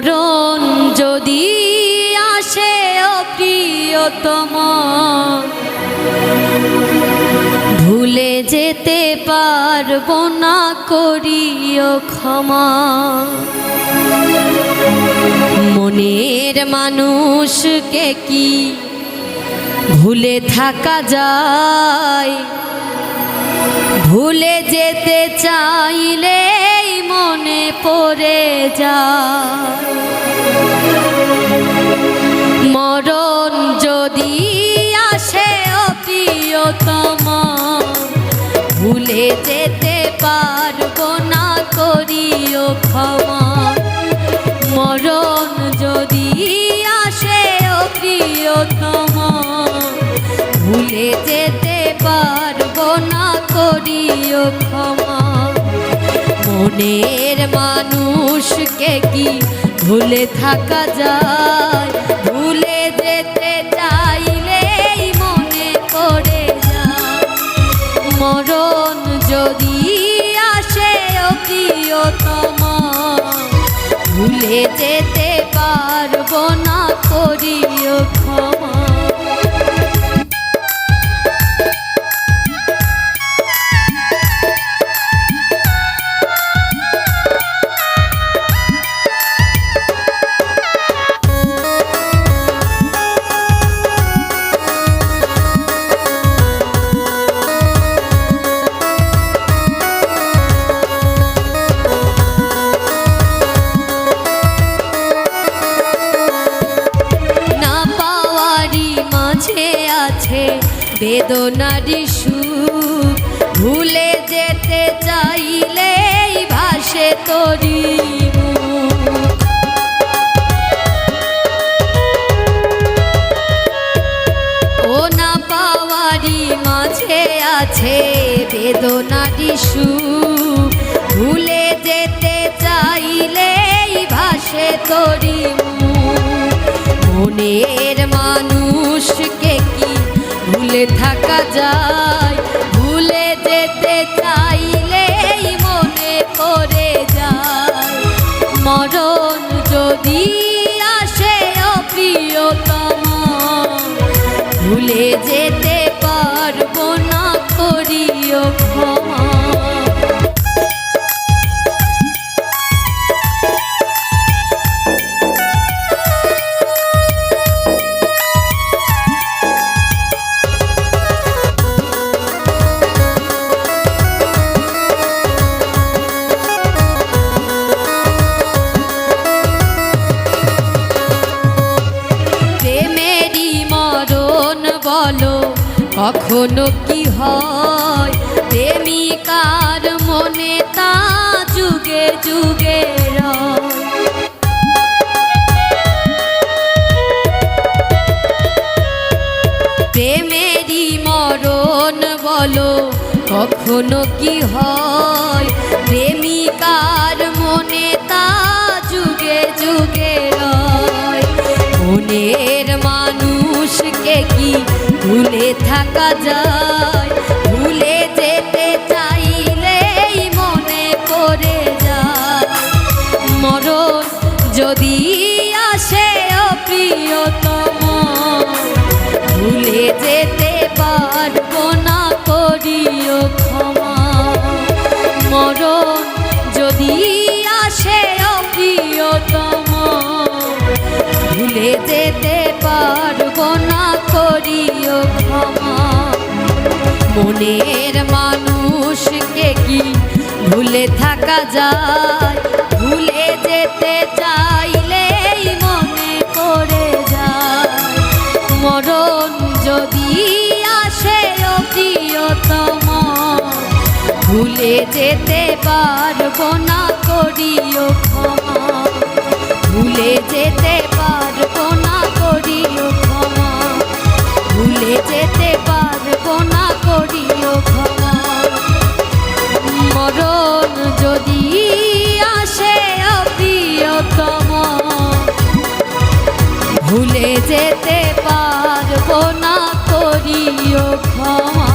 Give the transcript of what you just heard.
মরণ যদি আসে ও প্রিয়তম, ভুলে যেতে পারবো না, করিও ক্ষমা। মনের মানুষকে কি ভুলে থাকা যায়? ভুলে যেতে চাইলেই মনে পড়ে যায়। মরণ যদি আসে ও প্রিয়তম, ভুলে যেতে পারবো না, করিও ক্ষমা। মরণ যদি আসে ও প্রিয়তম, ভুলে যেতে পারবো না, করিও ক্ষমা। মনের মানুষকে কি ভুলে থাকা যায়? ভুলে যেতে চাইলেই মনে পড়ে যায়। মরণ যদি আসে ও প্রিয়তম, ভুলে যেতে পারবো না, করিও ক্ষমা। আছে বেদনারি সুখ, ভুলে যেতে চাইলেই ভাসে তোরি মুখ। ও না পাওয়ারি মাঝে আছে বেদনারি সুখ, ভুলে যেতে চাইলেই ভাসে তোরি মুখ। মনের মানুষকে কি ভুলে থাকা যায়? ভুলে যেতে চাইলেই মনে পড়ে যায়। মরণ যদি আসে ও প্রিয়তম, ভুলে যেতে পারবো না, করিও ক্ষমা। বলো কখনো কি হয়? প্রেমিকার মনে তা যুগে যুগে রয়। প্রেমেরই মরণ বলো কখনো কি হয়? প্রেমিকার মনে তা যুগে যুগে রয়। মনের মানুষকে কি ভুলে থাকা যায়? ভুলে যেতে চাইলেই মনে পড়ে যায়। মরণ যদি আসে ও প্রিয়তম, ভুলে যেতে পারবো না, করিও ক্ষমা। মরণ যদি আসে ও প্রিয়তম, ভুলে যেতে পারবো না, করিও ক্ষমা। মনের মানুষকে কি ভুলে থাকা যায়? ভুলে যেতে চাইলেই মনে পড়ে যায়। মরণ যদি আসে ও প্রিয়তম, ভুলে যেতে পারবো না, করিও ক্ষমা। ভুলে যেতে পারবো না, করিও ক্ষমা। ভুলে যেতে পারবো না, করিও ক্ষমা। মরণ যদি আসে ও প্রিয়তম, ভুলে যেতে পারবো না, করিও ক্ষমা।